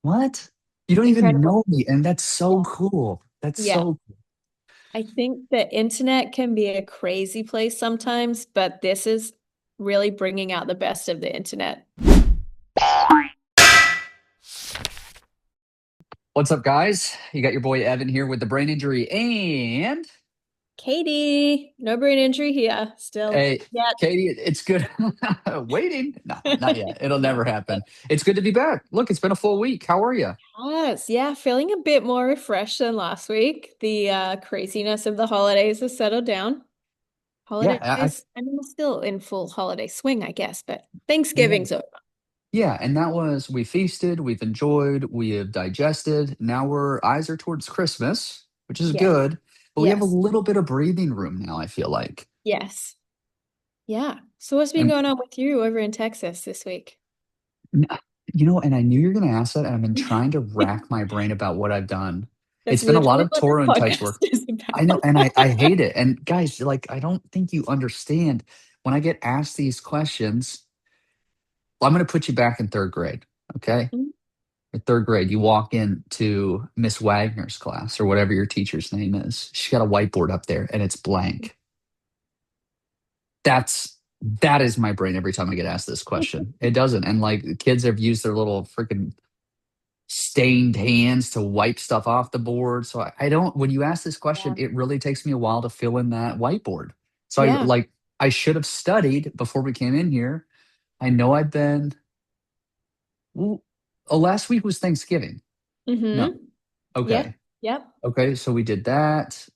What? You don't even Incredible. know me, and that's so Yeah. cool. That's Yeah. so I think the internet can be a crazy place sometimes, but this is really bringing out the best of the internet. What's up, guys? You got your boy Evan here with the brain injury and Katie, no brain injury here still. hey, Yet. Katie, it's good. Waiting. No, not yet. It'll No. never happen. It's good to be back. Look, it's been a full week. How are you? Yes, yeah, feeling a bit more refreshed than last week. The craziness of the holidays has settled down. Yeah, Holidays, I mean, we're still in full holiday swing, I guess, but yeah. Thanksgiving's over. Yeah, and that was we feasted, we've enjoyed, we have digested. Now we're eyes are towards Christmas, which is Yes, good, but we have a yes, little bit of breathing room now, I feel like. yes. Yeah. So what's been And going on with you over in Texas this week? N- and I knew you were going to ask that, and I've been trying to rack my brain about what I've done. That's It's been a lot literally of what this Toro and Tights podcast work. is I know, about. and I hate it. And guys, like, I don't think you understand when I get asked these questions. Well, I'm going to put you back in third grade, okay? Mhm. In third grade, you walk into Miss Wagner's class or whatever your teacher's name is. She's got a whiteboard up there, and it's blank. That is my brain every time I get asked this question. It doesn't, and like kids have used their little freaking stained hands to wipe stuff off the board. So I don't, when you ask this question, Yeah. it really takes me a while to fill in that whiteboard. So Yeah. I should have studied before we came in here. I know I've been, well, last week was Thanksgiving. No. Mm-hmm. Yep. Okay. Yep. Okay. So we did that.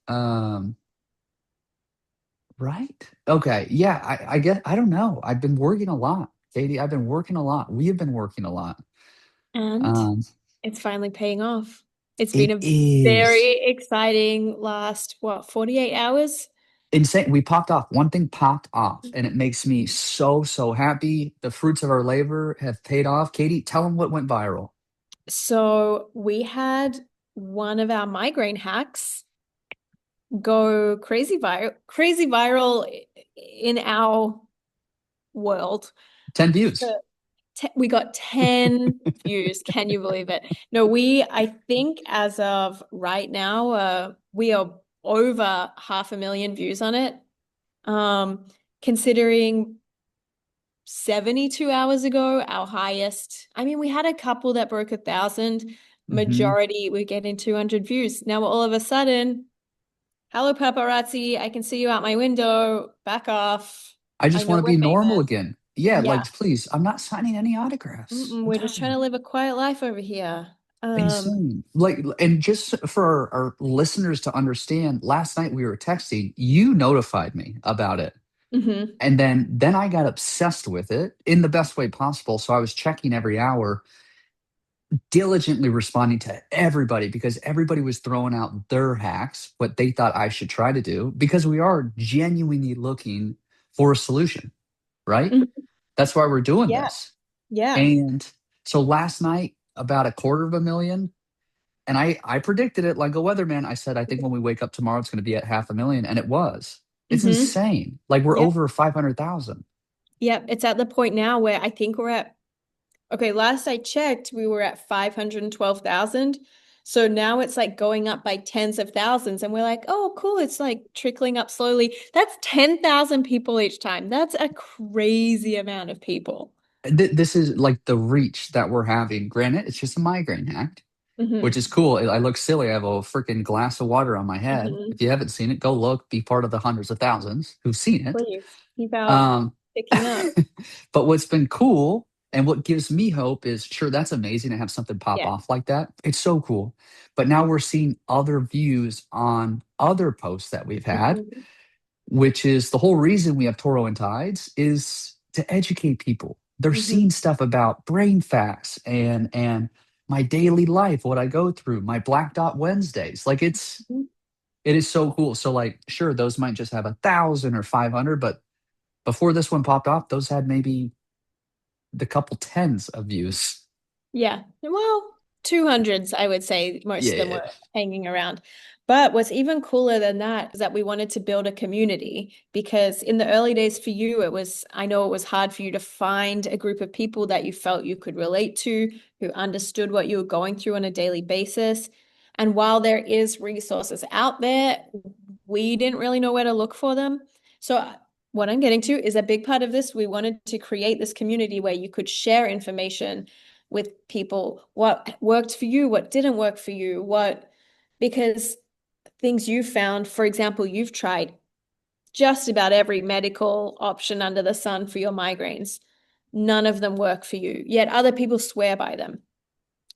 Right. Okay. Yeah. I guess, I don't know. I've been working a lot, Katie. I've been working a lot. We have been working a lot. And Um, it's finally paying off. It's been it a is. very exciting last, what, 48 hours? Insane. We popped off. One thing popped off, and it makes me so happy. The fruits of our labor have paid off. Katie, tell them what went viral. So we had one of our migraine hacks go crazy viral in our world. 10 views. We got 10 views. Can you believe it? No, I think as of right now, we are over 500,000 views on it. Um, Considering 72 hours ago, our highest, I mean, we had a couple that broke 1,000. Hmm. Majority, we're getting 200 views. Now, all of a sudden, hello, paparazzi. I can see you out my window. Back off. I I just know want to we're be normal famous. again. Yeah, Yeah. like, please, I'm not signing any autographs. I'm We're just trying done. to live a quiet life over here. Insane. Like, and just for our listeners to understand, last night we were texting, you notified me about it. Mhm. And then I got obsessed with it in the best way possible. So I was checking every hour, diligently responding to everybody because everybody was throwing out their hacks, what they thought I should try to do, because we are genuinely looking for a solution, right? Mhm. That's why we're doing Yeah. this. Yeah. And so last night, about a quarter of a million, and I predicted it like a weatherman. I said, I think when we wake up tomorrow, it's going to be at 500,000. And it was. It's Hmm. insane. Like we're Yep. over 500,000. Yep. It's at the point now where I think we're at, okay, last I checked, we were at 512,000. So now it's like going up by tens of thousands. And we're like, oh, cool. It's like trickling up slowly. That's 10,000 people each time. That's a crazy amount of people. This is like the reach that we're having. Granted, it's just a migraine hack, which Hmm. is cool. I look silly. I have a freaking glass of water on my head. If Hmm. you haven't seen it, go look. Be part of the hundreds of thousands who've seen it. Please keep out Um, picking up. but what's been cool and what gives me hope is sure, that's amazing to have something pop Yeah. off like that. It's so cool. But now we're seeing other views on other posts that we've had, Hmm. which is the whole reason we have Toro and Tides is to educate people. They're Hmm. seeing stuff about brain facts and my daily life, what I go through, my Black Dot Wednesdays. Like it is so cool. So like, sure, those might just have 1,000 or 500, but before this one popped off, those had maybe the couple tens of views. Yeah. Well. 200s, I would say most of them Yeah. were hanging around. But what's even cooler than that is that we wanted to build a community because in the early days for you, I know it was hard for you to find a group of people that you felt you could relate to, who understood what you were going through on a daily basis. And while there is resources out there, we didn't really know where to look for them. So what I'm getting to is a big part of this. We wanted to create this community where you could share information with people, what worked for you, what didn't work for you, because things you found, for example, you've tried just about every medical option under the sun for your migraines. None of them work for you, yet other people swear by them.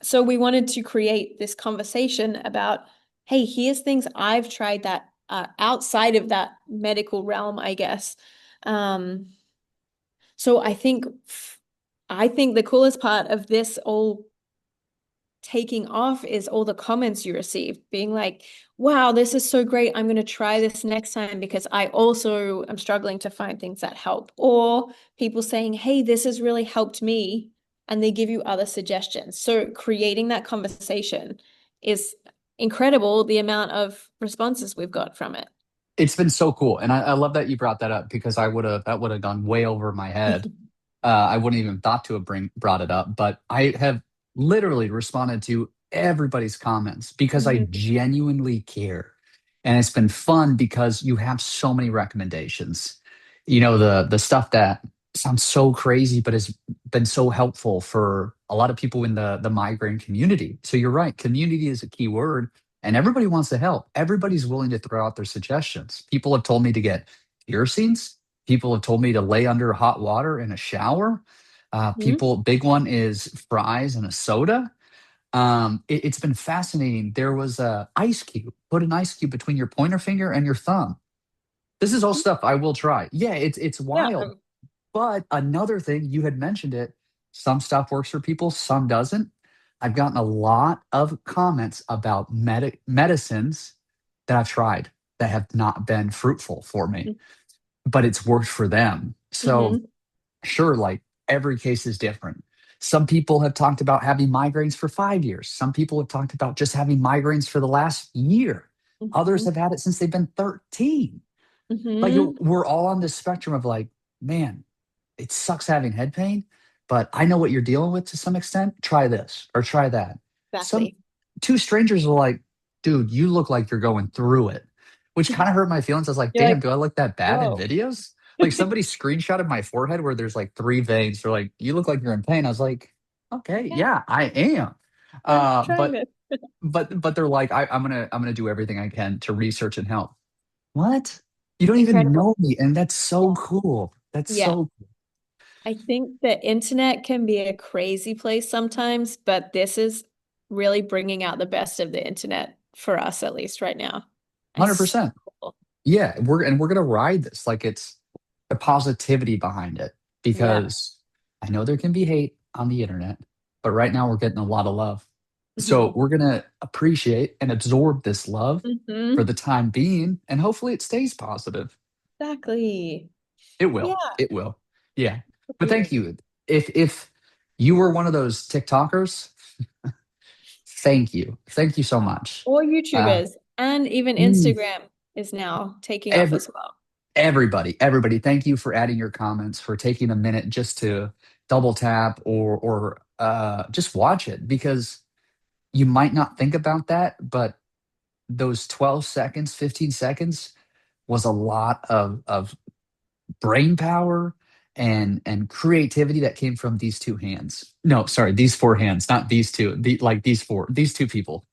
So we wanted to create this conversation about, hey, here's things I've tried that are outside of that medical realm, I guess. Um, so I think the coolest part of this all taking off is all the comments you receive, being like, wow, this is so great. I'm going to try this next time because I also am struggling to find things that help. Or people saying, hey, this has really helped me. And they give you other suggestions. So creating that conversation is incredible, the amount of responses we've got from it. It's been so cool. And I love that you brought that up because that would have gone way over my head. I wouldn't even thought to have brought it up, but I have literally responded to everybody's comments because I Mhm. genuinely care. And it's been fun because you have so many recommendations. You know, the stuff that sounds so crazy, but has been so helpful for a lot of people in the migraine community. So you're right, community is a key word, and everybody wants to help. Everybody's willing to throw out their suggestions. People have told me to get piercings. People have told me to lay under hot water in a shower. Mhm. Big one is fries and a soda. It's been fascinating. There was a ice cube. Put an ice cube between your pointer finger and your thumb. This is all stuff I will try. Yeah, it's Yeah. wild. But another thing, you had mentioned it. Some stuff works for people, some doesn't. I've gotten a lot of comments about medicines that I've tried that have not been fruitful for me, but it's worked for them. So, Mm-hmm. sure, like every case is different. Some people have talked about having migraines for 5 years. Some people have talked about just having migraines for the last year. Others Mm-hmm. have had it since they've been 13. Like Mm-hmm. we're all on this spectrum of like, man, it sucks having head pain, but I know what you're dealing with to some extent. Try this or try that. Some Exactly. two strangers are like, dude, you look like you're going through it, which kind of hurt my feelings. I was like, You're damn, like, do I look that bad in whoa. videos? Like somebody screenshotted my forehead where there's like three veins. They're like, you look like you're in pain. I was like, okay, Okay, yeah, I am. I'm Uh, trying but this. but they're like, I'm gonna do everything I can to research and help. What? You don't even Incredible. know me, and that's so Yeah. cool. That's Yeah. so I think the internet can be a crazy place sometimes, but this is really bringing out the best of the internet for us, at least right now. It's so 100%. cool. Yeah, we're gonna ride this like it's the positivity behind it Yeah. because I know there can be hate on the internet, but right now we're getting a lot of love. So Hmm. we're gonna appreciate and absorb this love for Hmm. the time being, and hopefully it stays positive. Exactly. It Yeah. will. It will. Yeah. But thank You. you. If you were one of those TikTokers, thank you. Thank you so much. Or Uh, YouTubers. And even mm, Instagram is now taking off every as well. everybody, thank you for adding your comments, for taking a minute just to double tap or just watch it because you might not think about that, but those 12 seconds, 15 seconds was a lot of brain power and creativity that came from these two hands. No, sorry, these four hands, not these two. These two people.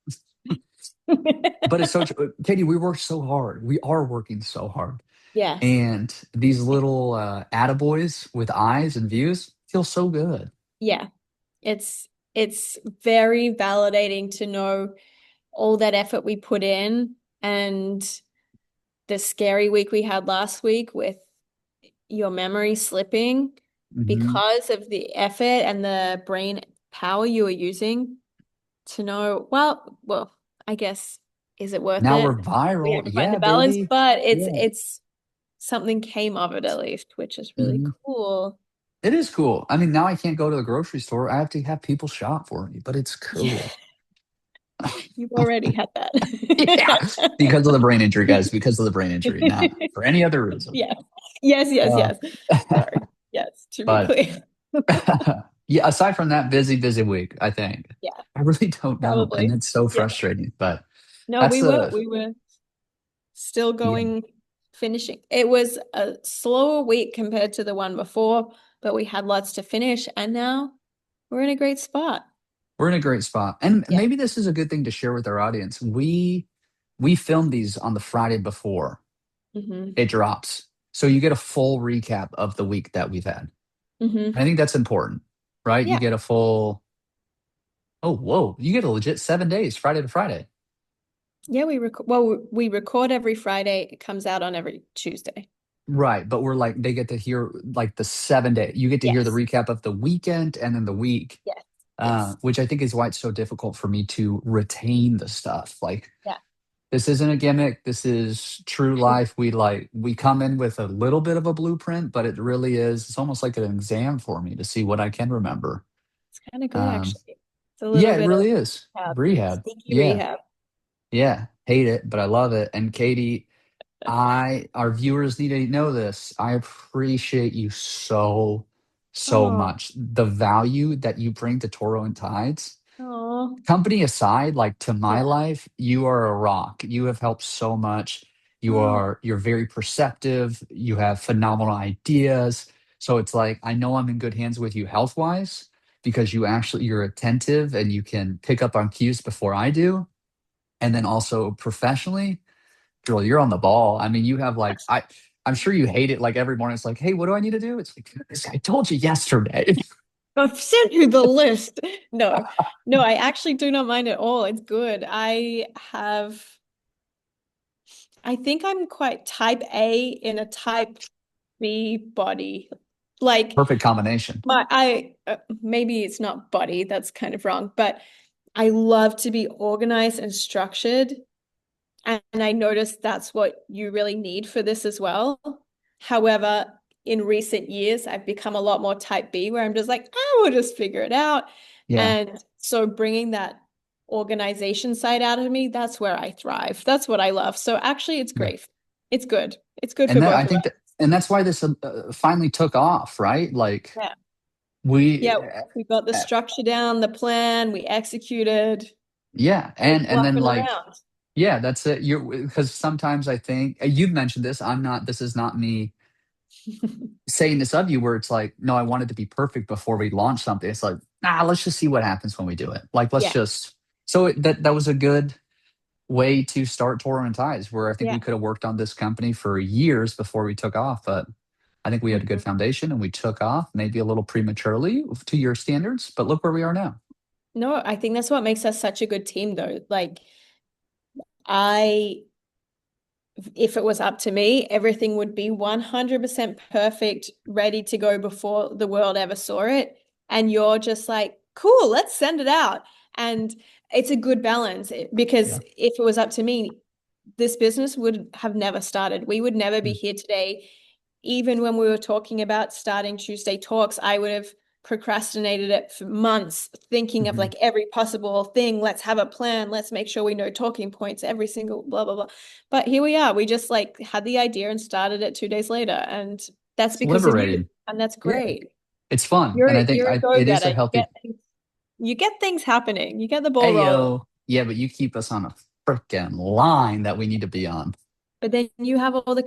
But it's so true. Katie, we work so hard. We are working so hard. Yes. And these little attaboys with eyes and views feel so good. Yeah. It's very validating to know all that effort we put in and the scary week we had last week with your memory slipping Hmm. because of the effort and the brain power you were using to know, I guess, is it worth Now we're it? We viral. have to find the Yeah, balance, baby. but it's Yeah. it's something came of it at least, which is really Hmm. cool. It is cool. I mean, now I can't go to the grocery store. I have to have people shop for me, but it's Yeah. cool. You've already had Yeah, that. because of the brain injury, guys. Because of the brain injury, not for any other reason. Yes. Yes, yes, Uh, yes. Sorry. Yes, to be but clear. yeah, aside from that, busy week. I think Yeah, I really don't know, and probably. it's so Yeah. frustrating. But No, that's we were. the We were still yeah. going, finishing. It was a slower week compared to the one before, but we had lots to finish, and now we're in a great spot. We're in a great spot, and Yeah. maybe this is a good thing to share with our audience. We filmed these on the Friday before Hmm. it drops, so you get a full recap of the week that we've had. Hmm. I think that's important, right? You Yeah. get a full. Oh, whoa! You get a legit 7 days, Friday to Friday. Yeah, we record every Friday. It comes out on every Tuesday. Right, but we're like they get to hear like the 7 day. You get to hear the Yes. recap of the weekend and then the week, Yes. Yes. which I think is why it's so difficult for me to retain the stuff. Like Yeah. this isn't a gimmick. This is true life. We come in with a little bit of a blueprint, but it really is. It's almost like an exam for me to see what I can remember. It's kind of good Um, actually. It's a little yeah, it bit of really is rehab, rehab. sneaky Yeah, rehab. yeah. Hate it, but I love it. And Katie, our viewers need to know this. I appreciate you so Oh, much. The value that you bring to Toro and Tides. oh, Company aside, like to my yeah. life, you are a rock. You have helped so much. Oh, You're very perceptive. You have phenomenal ideas. So it's like I know I'm in good hands with you health wise because you're attentive and you can pick up on cues before I do. And then also professionally, girl, you're on the ball. I mean, you have like I'm sure you hate it like every morning. It's like, hey, what do I need to do? It's like this I told you yesterday. I've sent you the list. No, no, I actually do not mind at all. It's good. I think I'm quite type A in a type B body. Like Perfect combination. maybe it's not body, that's kind of wrong, but I love to be organized and structured. And I noticed that's what you really need for this as well. However, in recent years, I've become a lot more type B, where I'm just like, I will just figure it out. Yeah. And so bringing that organization side out of me, that's where I thrive. That's what I love. So actually, it's Yeah. great. It's good. It's good for And that both I of think us. that and that's why this finally took off, right? Like Yeah. we Yeah. We got the structure down, the plan, we executed. yeah, We're and then fluffing like around. yeah, that's it. You're because sometimes I think you've mentioned this. I'm not. This is not me saying this of you. Where it's like, no, I wanted to be perfect before we launch something. It's like, nah, let's just see what happens when we do it. Like, let's Yeah. just. So that was a good way to start Toro and Ties, where I think Yeah. we could have worked on this company for years before we took off. But I think we had a good Mhm. foundation and we took off, maybe a little prematurely to your standards. But look where we are now. No, I think that's what makes us such a good team, though. Like, I, if it was up to me, everything would be 100% perfect, ready to go before the world ever saw it. And you're just like, cool, let's send it out. And it's a good balance because Yeah. if it was up to me, this business would have never started. We would never be Mm. here today. Even when we were talking about starting Tuesday Talks, I would have procrastinated it for months, thinking of Mhm. like every possible thing. Let's have a plan. Let's make sure we know talking points, every single blah, blah, blah. But here we are. We just like had the idea and started it 2 days later. And that's It's because of you. liberating. And that's Yeah. great. It's fun. And You're I think you're a it is go-getter. a healthy. You get things happening. You get the ball rolling. Ayo. Yeah, but you keep us on a freaking line that we need to be on. But then you have all the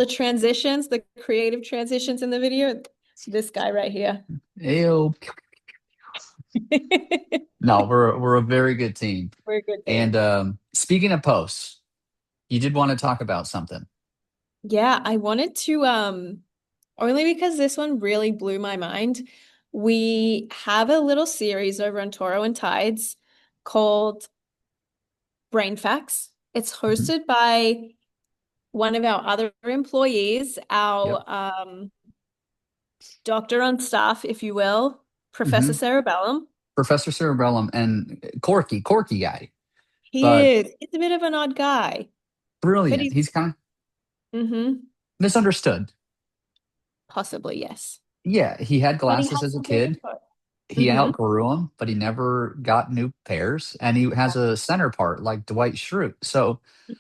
transitions, the creative transitions in the video. This guy right here. Ayo. No, we're a very good team. We're a good And team. speaking of posts, you did want to talk about something. Yeah, I wanted to only because this one really blew my mind. We have a little series over on Toro and Tides called Brain Facts. It's Mhm. hosted by one of our other employees, Yep. our doctor on staff, if you will, Professor Hmm. Cerebellum. Professor Cerebellum and Corky guy, He but is. He's a bit of an odd guy, but brilliant. he's He's kind of hmm misunderstood. possibly, yes. Yeah, he had But he glasses has as a some great kid. info. he Mm-hmm. outgrew them, but he never got new pairs. And he has a center part like Dwight Schrute. So,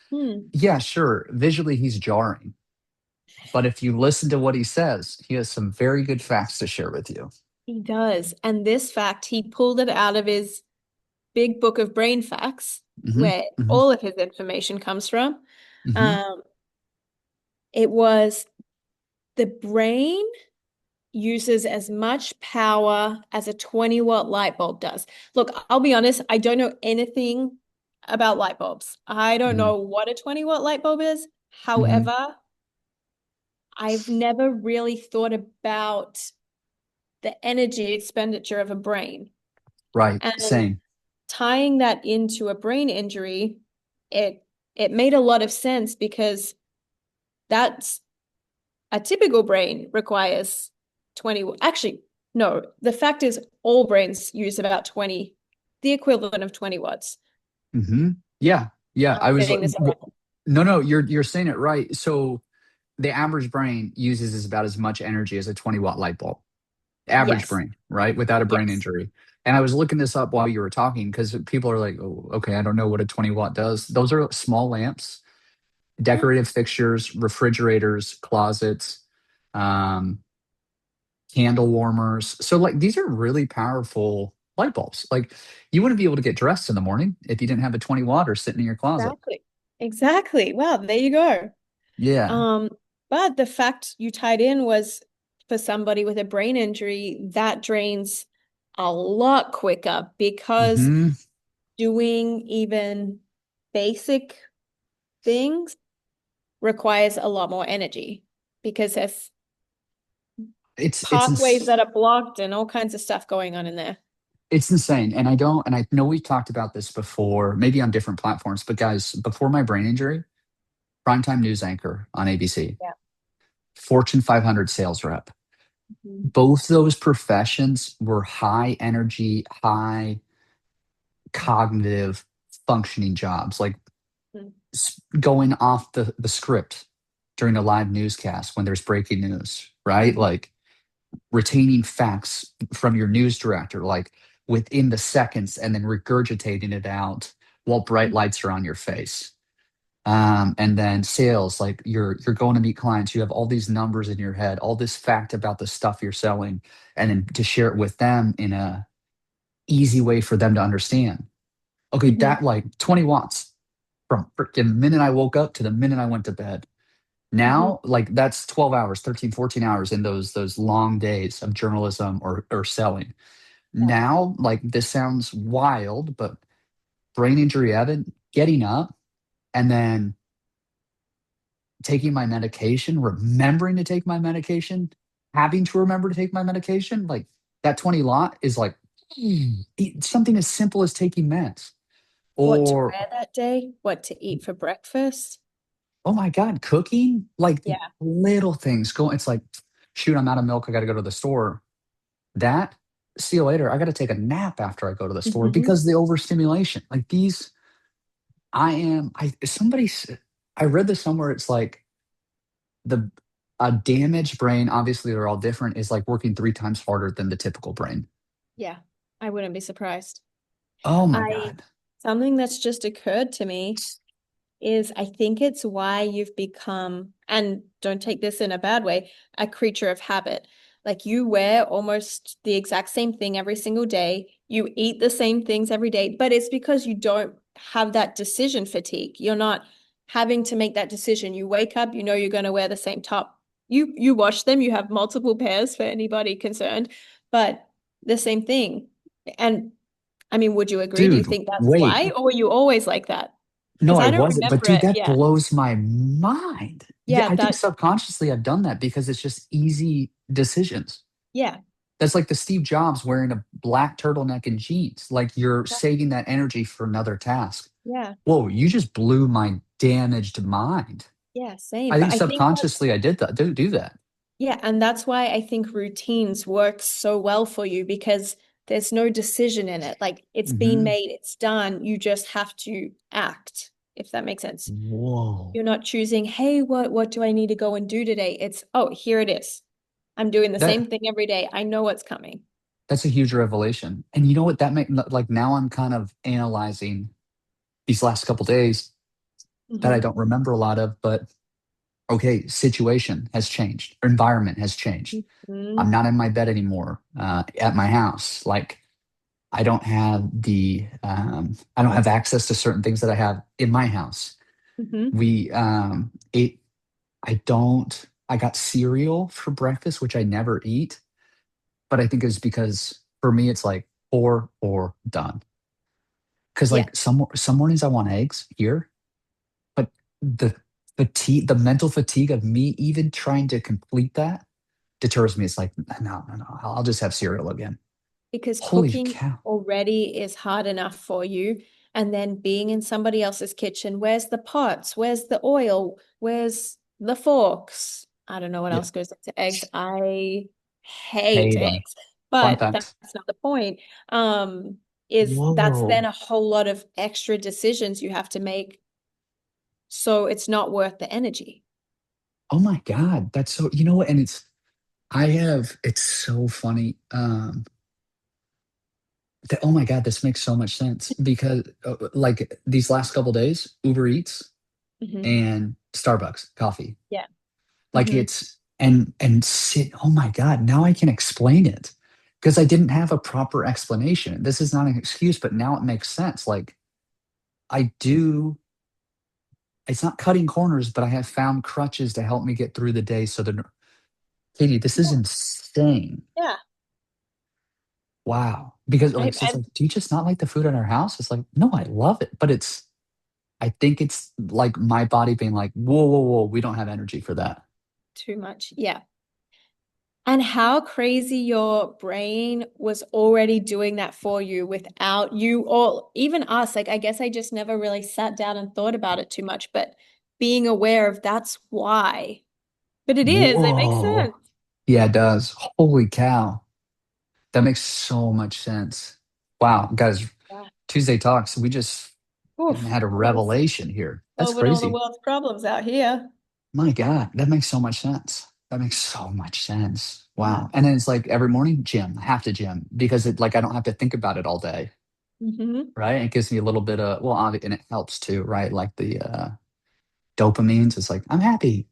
Hmm. yeah, sure, visually he's jarring. But if you listen to what he says, he has some very good facts to share with you. He does. And this fact, he pulled it out of his big book of brain facts, Hmm. where Hmm. all of his information comes from. Hmm. Um, it was the brain uses as much power as a 20-watt light bulb does. Look, I'll be honest, I don't know anything about light bulbs. I don't Hmm. know what a 20-watt light bulb is. Hmm. However, I've never really thought about the energy expenditure of a brain. Right. And Same. tying that into a brain injury, it it made a lot of sense because that's a typical brain requires 20. Actually, no, the fact is all brains use about 20, the equivalent of 20 watts. Hmm. Yeah. Yeah. I'm getting this all wrong. No, no, you're saying it right. So the average brain uses about as much energy as a 20-watt light bulb. Average Yes. brain, right? Without a brain Yes. injury. And I was looking this up while you were talking because people are like, oh, okay, I don't know what a 20-watt does. Those are small lamps, Yeah, decorative fixtures, refrigerators, closets, um, candle warmers. So, like, these are really powerful light bulbs. Like, you wouldn't be able to get dressed in the morning if you didn't have a 20 watt or sitting in your closet. exactly. Exactly. Wow, there you go. Yeah. Um, but the fact you tied in was for somebody with a brain injury, that drains a lot quicker because Hmm. doing even basic things requires a lot more energy because there's It's pathways that are blocked and all kinds of stuff going on in there. it's insane. And I know we've talked about this before, maybe on different platforms, but guys, before my brain injury, primetime news anchor on ABC, Yeah. Fortune 500 sales rep. Mhm. Both those professions were high energy, high cognitive functioning jobs, like Mhm. going off the script during a live newscast when there's breaking news, right? Mhm. Like retaining facts from your news director, like within the seconds, and then regurgitating it out while bright Mhm. lights are on your face. And then sales, like you're going to meet clients, you have all these numbers in your head, all this fact about the stuff you're selling, and then to share it with them in a easy way for them to understand. Okay, Mhm. that like 20 watts from freaking minute I woke up to the minute I went to bed. Mhm. Now, like that's 12 hours, 13, 14 hours in those long days of journalism or selling. Yeah. Now, like this sounds wild, but brain injury Evan, getting up and then taking my medication, remembering to take my medication, having to remember to take my medication, like that 20 lot is like something as simple as taking meds. What to Or, wear that day, what to eat for breakfast. oh my God, cooking, like Yeah. little things go. It's like, shoot, I'm out of milk. I got to go to the store. That, see you later. I got to take a nap after I go to the store Mhm. because the overstimulation, like these, somebody, I read this somewhere. It's like the, a damaged brain, obviously they're all different, is like working 3 times harder than the typical brain. Yeah, I wouldn't be surprised. Oh my I God. Something that's just occurred to me is I think it's why you've become, and don't take this in a bad way, a creature of habit. Like you wear almost the exact same thing every single day. You eat the same things every day, but it's because you don't have that decision fatigue. You're not having to make that decision. You wake up, you know you're going to wear the same top. You wash them, you have multiple pairs for anybody concerned, but the same thing. And I mean, would you agree? Do you Dude, think that's wait. why, or were you always like that? No, Because I I don't wasn't. But remember dude, it. that Yeah. blows my mind. Yeah, Yeah, I think that, subconsciously I've done that because it's just easy decisions. yeah. That's like the Steve Jobs wearing a black turtleneck and jeans. Like you're saving that energy for another task. Yeah. Whoa, you just blew my damaged mind. Yeah, same. I But think I think that's, subconsciously I did that. Do that. yeah, and that's why I think routines work so well for you because there's no decision in it. Like it's been Hmm. made, it's done. You just have to act, if that makes sense. Whoa. You're not choosing, hey, what do I need to go and do today? It's, oh, here it is. I'm doing the same That thing every day. I know what's coming. That's a huge revelation. And you know what that make like now I'm kind of analyzing these last couple days that I Hmm. don't remember a lot of, but okay, situation has changed, environment has changed. I'm Hmm. not in my bed anymore at my house. Like I don't have access to certain things that I have in my house. Hmm. We ate I got cereal for breakfast, which I never eat, but I think it's because for me it's like or done. Because Yeah, like some mornings I want eggs here, but the the mental fatigue of me even trying to complete that deters me. It's like, no, I'll just have cereal again. because Holy cooking cow. already is hard enough for you. And then being in somebody else's kitchen, where's the pots? Where's the oil? Where's the forks? I don't know what Yeah. else goes into eggs. I hate Hate them. eggs, Fun but facts. that's not the point. Um, is that's then Whoa. a whole lot of extra decisions you have to make. So it's not worth the energy. Oh my God. That's so, you know what? And it's so funny. That, oh my God, this makes so much sense because like these last couple days, Uber Eats Hmm. and Starbucks coffee. Yeah. Like Hmm. it's and sit. Oh my God! Now I can explain it because I didn't have a proper explanation. This is not an excuse, but now it makes sense. Like I do. It's not cutting corners, but I have found crutches to help me get through the day. So the Katie, this is insane. Yeah. Wow. Because I, like, so it's I like, do you just not like the food at our house? It's like, no, I love it, but I think it's like my body being like, whoa, we don't have energy for that. too much. Yeah. And how crazy your brain was already doing that for you without you or even us. Like, I guess I just never really sat down and thought about it too much, but being aware of that's why. But it is, it makes Whoa. sense. Yeah, it does. Holy cow. That makes so much sense. Wow, guys, Yeah. Tuesday Talks, we just Oof, had a revelation here. That's solving all the crazy. world's problems out here. My God, that makes so much sense. That makes so much sense. Yeah. Wow. And then it's like every morning, gym, I have to gym because it like I don't have to think about it all day, Hmm. right? It gives me a little bit of and it helps too, right? Like the dopamines. It's like I'm happy.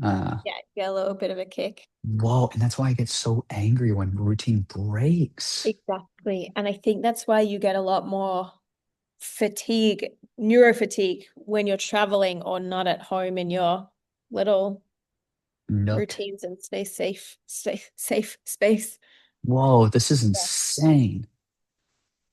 Uh, Yeah, get a little bit of a kick. whoa, and that's why I get so angry when routine breaks. Exactly. And I think that's why you get a lot more fatigue, neurofatigue when you're traveling or not at home in your little Nook. routines and stay safe space. Whoa, this is Yeah. insane.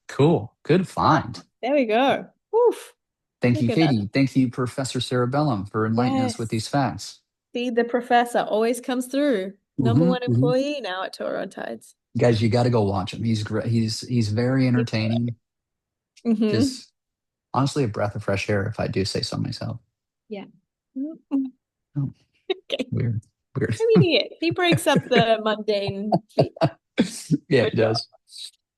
Cool. Good Wow. find. There we go. Woof. Thank you, Look at that. Katie. Thank you, Professor Cerebellum, for enlightening us with Yes. these facts. See, the professor always comes through. Number Hmm. one employee now at Toro and Tides. Guys, you got to go watch him. He's great. He's very entertaining. Mm-hmm. Just honestly, a breath of fresh air, if I do say so myself. Yeah. Mhm. Oh, Okay. weird, weird. I mean, he breaks up the mundane beat Yeah, for it sure. does.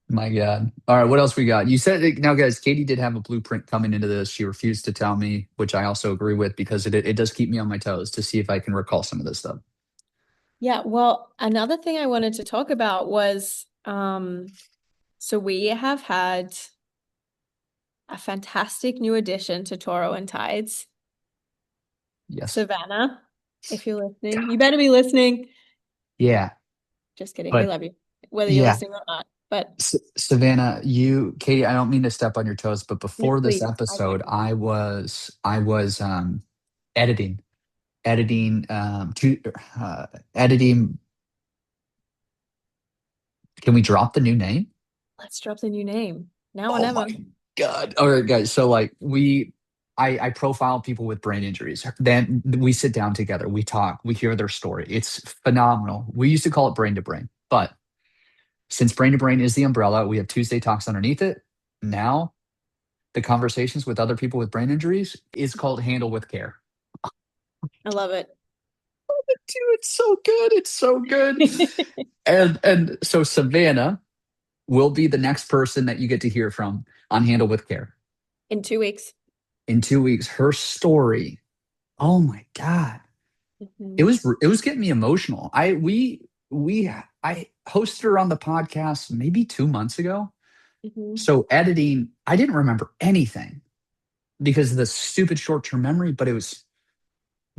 My God. All right, what else we got? You said now, guys. Katie did have a blueprint coming into this. She refused to tell me, which I also agree with because it does keep me on my toes to see if I can recall some of this stuff. Yeah, well, another thing I wanted to talk about was so we have had a fantastic new addition to Toro and Tides, Yes. Savannah. If you're listening, you God. better be listening. Yeah, Just kidding. We but love you, whether you're yeah, listening or not. But Savannah, Katie, I don't mean to step on your toes, but no, before this please, I like episode, it. I was editing, editing, editing. Can we drop the new name? Let's drop the new name now or Oh never. my God. All right, guys. So like I profile people with brain injuries. Then we sit down together, we talk, we hear their story. It's phenomenal. We used to call it brain to brain, but since brain to brain is the umbrella, we have Tuesday talks underneath it. Now the conversations with other people with brain injuries is called handle with care. I love it. Dude, it's so good. It's so good. And so Savannah will be the next person that you get to hear from on Handle with Care. In 2 weeks. In 2 weeks, her story. Oh my God. Mhm. It was getting me emotional. I we I hosted her on the podcast maybe 2 months ago. Hmm. So editing, I didn't remember anything because of the stupid short-term memory, but it was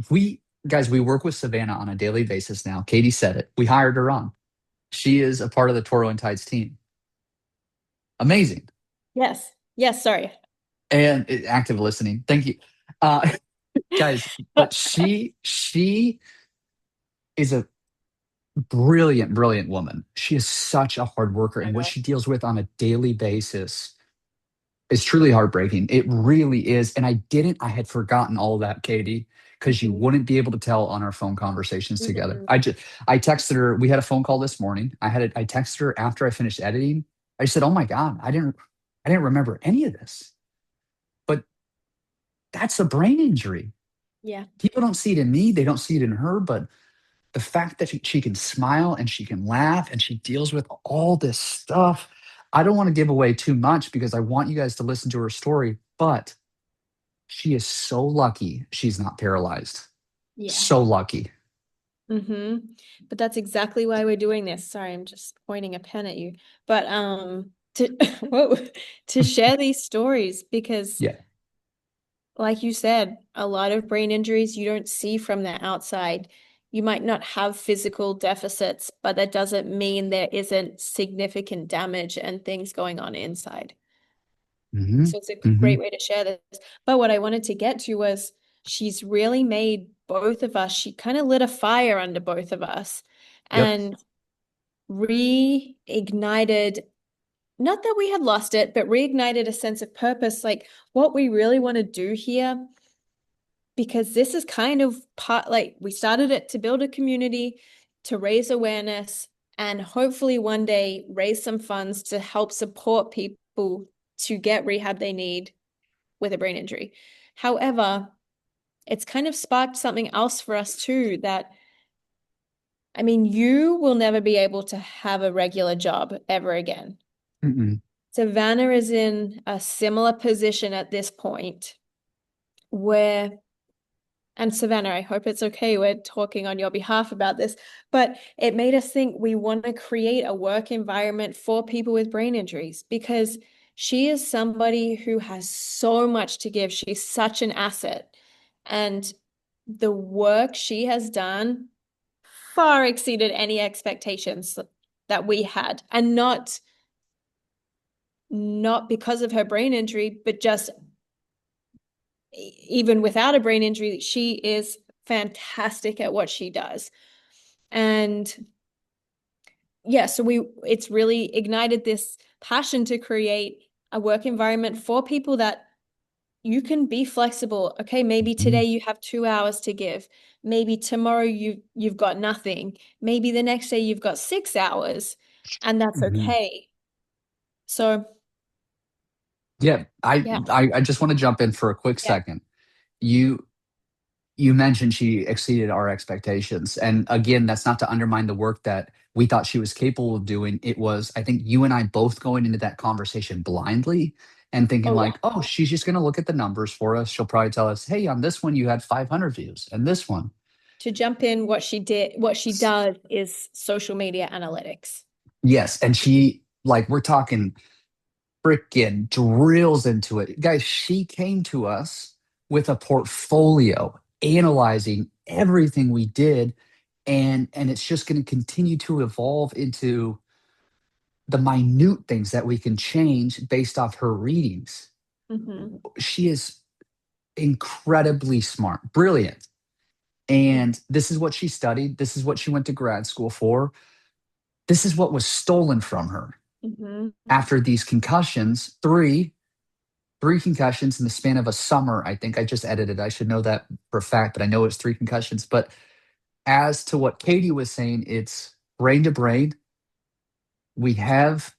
we guys, we work with Savannah on a daily basis now. Katie said it. We hired her on. She is a part of the Toro and Tides team. Amazing. Yes. Yes, sorry. And active listening. Thank you. Uh guys, but she is a brilliant woman. She is such a hard worker, I and what know. she deals with on a daily basis is truly heartbreaking. It really is. And I had forgotten all that, Katie, because you Hmm. wouldn't be able to tell on our phone conversations together. Hmm. I texted her. We had a phone call this morning. I texted her after I finished editing. I said, "Oh my God, I didn't remember any of this." But that's a brain injury. Yeah. People don't see it in me. They don't see it in her. But the fact that she can smile and she can laugh and she deals with all this stuff. I don't want to give away too much because I want you guys to listen to her story, but she is so lucky she's not paralyzed. Yeah. So lucky. Hmm. But that's exactly why we're doing this. Sorry, I'm just pointing a pen at you. But to whoa, to share these stories because Yeah. like you said, a lot of brain injuries you don't see from the outside. You might not have physical deficits, but that doesn't mean there isn't significant damage and things going on inside. Hmm. So it's a Hmm. great way to share this. But what I wanted to get to was she's really made both of us, she kind of lit a fire under both of us Yep. and reignited, not that we had lost it, but reignited a sense of purpose, like what we really want to do here. Because this is kind of part, like we started it to build a community, to raise awareness, and hopefully one day raise some funds to help support people to get rehab they need with a brain injury. However, it's kind of sparked something else for us too that, I mean, you will never be able to have a regular job ever again. Mm-mm. Savannah is in a similar position at this point where, and Savannah, I hope it's okay. We're talking on your behalf about this, but it made us think we want to create a work environment for people with brain injuries because she is somebody who has so much to give. She's such an asset. And the work she has done far exceeded any expectations that we had. And not because of her brain injury, but just even without a brain injury, she is fantastic at what she does. And yeah, so it's really ignited this passion to create a work environment for people that you can be flexible. Okay, maybe today Mhm. you have 2 hours to give. Maybe tomorrow you've got nothing. Maybe the next day you've got 6 hours, and that's Mhm. okay. So Yeah, yeah, I just want to jump in for a quick yeah, second. You you mentioned she exceeded our expectations. And again, that's not to undermine the work that we thought she was capable of doing. It was, I think you and I both going into that conversation blindly and thinking oh yeah. like, oh, she's just going to look at the numbers for us. She'll probably tell us, hey, on this one you had 500 views and this one. To jump in, what she does is social media analytics. Yes. And she, like, we're talking freaking drills into it. Guys, she came to us with a portfolio analyzing everything we did, and it's just going to continue to evolve into the minute things that we can change based off her readings. Hmm. She is incredibly smart, brilliant. And this is what she studied. This is what she went to grad school for. This is what was stolen from her Hmm. after these concussions, three concussions in the span of a summer. I think I just edited. I should know that for a fact, but I know it's three concussions. But as to what Katie was saying, it's brain to brain. We have,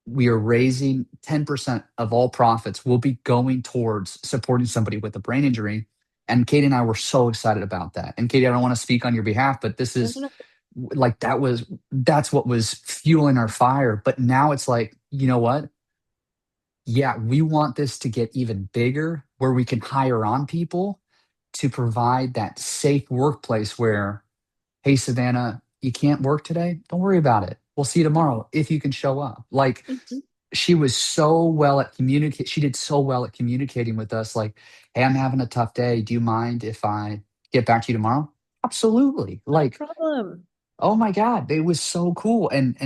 we are raising 10% of all profits will be going towards supporting somebody with a brain injury. And Katie and I were so excited about that. And Katie, I don't want to speak on your behalf, but this No, is no, like, that's what was fueling our fire. But now it's like, you know what? Yeah, we want this to get even bigger where we can hire on people to provide that safe workplace where, hey, Savannah, you can't work today? Don't worry about it. we'll see you tomorrow if you can show up. Like, Mhm. she was so well at communicate. She did so well at communicating with us. Like, hey, I'm having a tough day. Do you mind if I get back to you tomorrow? Absolutely. No Like, problem. oh my God, it was so cool. And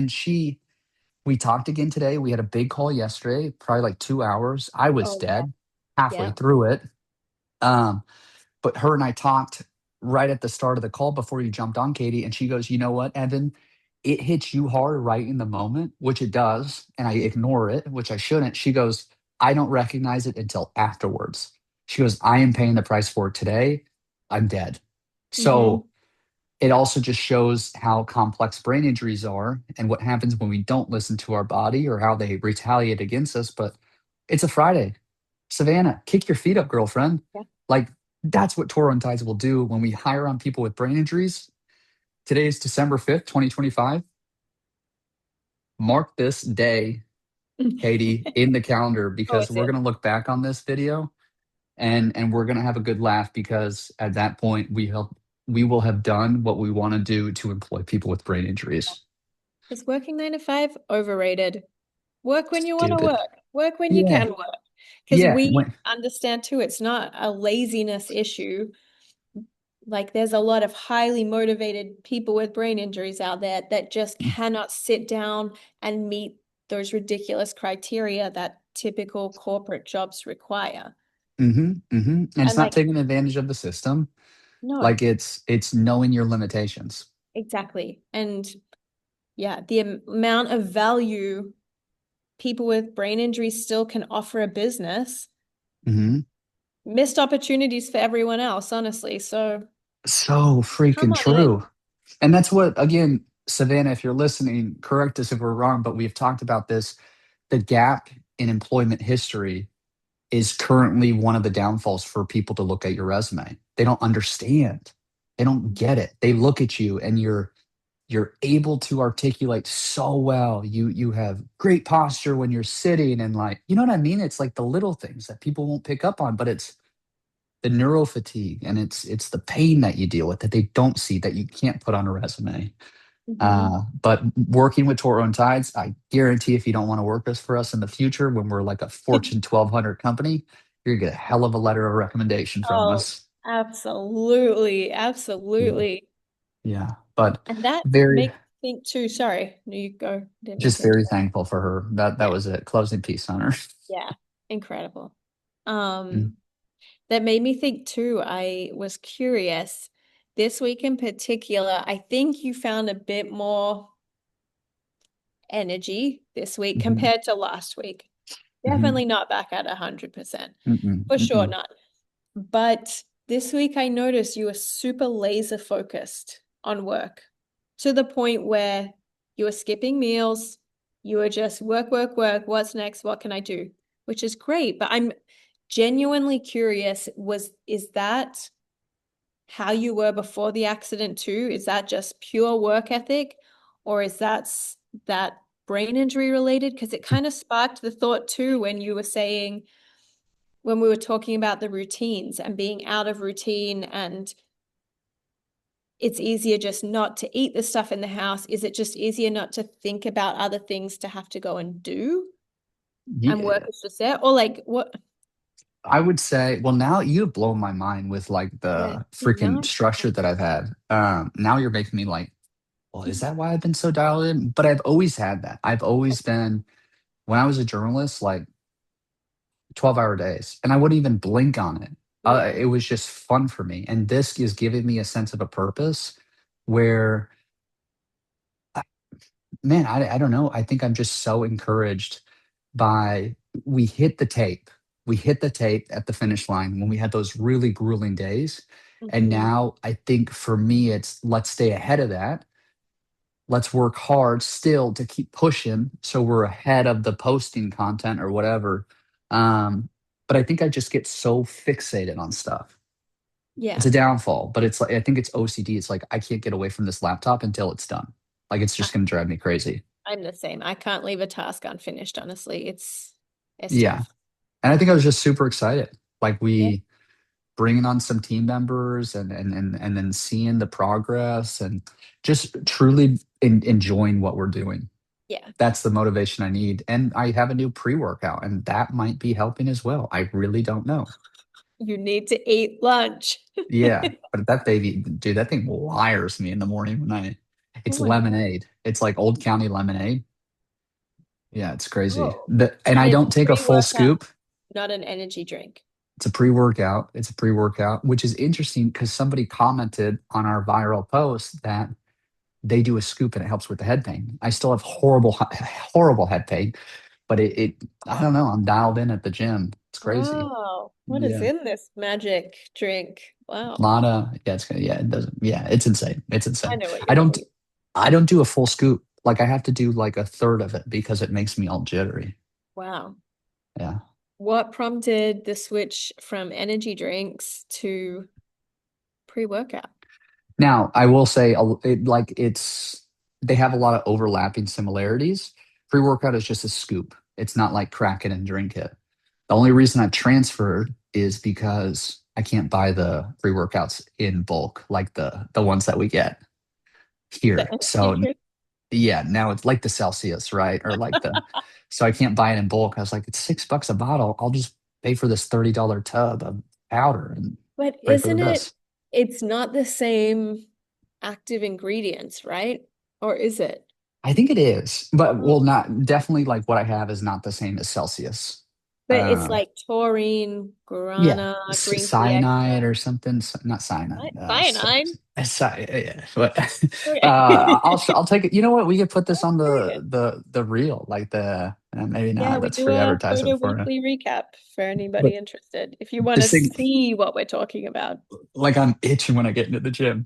we talked again today. We had a big call yesterday, probably like 2 hours. I was Oh yeah. dead halfway Yeah. through it. Um, but her and I talked right at the start of the call before you jumped on, Katie, and she goes, "You know what, Evan? It hits you hard right in the moment, which it does, and I ignore it, which I shouldn't." She goes, "I don't recognize it until afterwards." She goes, "I am paying the price for it today. I'm dead." Hmm. So it also just shows how complex brain injuries are and what happens when we don't listen to our body or how they retaliate against us. But it's a Friday. Savannah, kick your feet up, girlfriend. Yeah. Like, that's what Toro and Tides will do when we hire on people with brain injuries. Today is December 5th, 2025. Mark this day, Katie, in the calendar, Oh, because it's we're it. going to look back on this video and we're going to have a good laugh, because at that point we will have done what we want to do to employ people with brain injuries. Is working 9 to 5 overrated? Work when you want to Stupid. work. Work when you Yeah. can work. Because Yeah. we understand too, it's not a laziness issue. Like there's a lot of highly motivated people with brain injuries out there that just cannot sit down and meet those ridiculous criteria that typical corporate jobs require. And it's And not like, taking advantage of the system. no, Like, it's knowing your limitations. exactly. And yeah, the amount of value people with brain injuries still can offer a business, hmm missed opportunities for everyone else, honestly. So So come freaking on in. true. And that's what, again, Savannah, if you're listening, correct us if we're wrong, but we've talked about this. The gap in employment history is currently one of the downfalls for people to look at your resume. They don't understand. They don't get it. They look at you and you're able to articulate so well. You have great posture when you're sitting, and, like, you know what I mean? It's like the little things that people won't pick up on, but it's the neuro fatigue, and it's the pain that you deal with that they don't see, that you can't put on a resume. Mhm. But working with Toro and Tides, I guarantee if you don't want to work for us in the future when we're like a Fortune 1200 company, you're gonna get a hell of a letter of recommendation from Oh, us. absolutely. Yeah, Absolutely. yeah. But And that very, makes me think too. Sorry, no, you go. Didn't mean just to very interrupt. thankful for her. That Yeah, was it. Closing piece on her. yeah. Incredible. Mm, That made me think too. I was curious. This week in particular, I think you found a bit more energy this week mhm, compared to last week. mhm, Definitely not back at 100%. mm-mm, For sure mm-mm. not. But this week I noticed you were super laser focused on work to the point where you were skipping meals. You were just work, work, work. What's next? What can I do? Which is great. But I'm genuinely curious, is that how you were before the accident too? Is that just pure work ethic, or is that brain injury related? Because it kind of sparked the thought too when you were saying, when we were talking about the routines and being out of routine, and it's easier just not to eat the stuff in the house. Is it just easier not to think about other things to have to go and do? And work Yeah, is just there? Or like what? I would say, well, now you've blown my mind with like Yeah, the see, now freaking structure that I've had. Now you're making me like, well, is that why I've been so dialed in? But I've always had that. I've always been, when I was a journalist, like 12-hour days, and I wouldn't even blink on it. yeah, It was just fun for me. And this is giving me a sense of a purpose where, man, I don't know. I think I'm just so encouraged by, we hit the tape. We hit the tape at the finish line when we had those really grueling days. And hmm, now I think for me, it's let's stay ahead of that. Let's work hard still to keep pushing so we're ahead of the posting content or whatever. Um, but I think I just get so fixated on stuff. It's yeah. a downfall, but it's like, I think it's OCD. It's like I can't get away from this laptop until it's done. Like, it's I, just going to drive me crazy. I'm the same. I can't leave a task unfinished, honestly. It's Yeah. tough. And I think I was just super excited. Like, Yeah. bringing on some team members and then seeing the progress and just truly enjoying what we're doing. Yeah. That's the motivation I need. And I have a new pre-workout and that might be helping as well. I really don't know. You need to eat lunch. Yeah, but that baby, dude, that thing wires me in the morning when Oh it's my God. lemonade. It's like Old County lemonade. Yeah, it's crazy. Oh. And And I it's don't take a full pre-workout, scoop. not an energy drink. It's a pre-workout. It's a pre-workout, which is interesting because somebody commented on our viral post that they do a scoop and it helps with the head pain. I still have horrible head pain, but I don't know. I'm dialed in at the gym. It's crazy. Wow. What is Yeah. in this magic drink? Wow. Lana, yeah, it's gonna, yeah, it doesn't, yeah, it's insane. It's I insane. know what I you're don't, talking I don't do a full scoop. Like I have to do like a third of it because it makes me all jittery. about. Wow. Yeah. What prompted the switch from energy drinks to pre-workout? Now, I will say, they have a lot of overlapping similarities. Pre-workout is just a scoop. It's not like crack it and drink it. The only reason I've transferred is because I can't buy the pre-workouts in bulk like the ones that we get The here. energy So drink? yeah, now it's like the Celsius, right? Or like so I can't buy it in bulk. I was like, it's $6 a bottle. I'll just pay for this $30 tub of powder and But pray for the isn't it, best. it's not the same active ingredients, right? Or is it? I think it is, but Oh. well, not definitely like what I have is not the same as Celsius. But it's Uh, like taurine, yeah, guarana, green tea cyanide extract. or something. Not cyanide. What? Cyanide? Yeah, but Okay. I'll take it. You know what? We could put this on Very good. the reel, like maybe Yeah, not. we That's do free a advertisement photo for you. weekly recap for But anybody interested. If you want to this thing, see what we're talking about. like I'm itching when I get into the gym.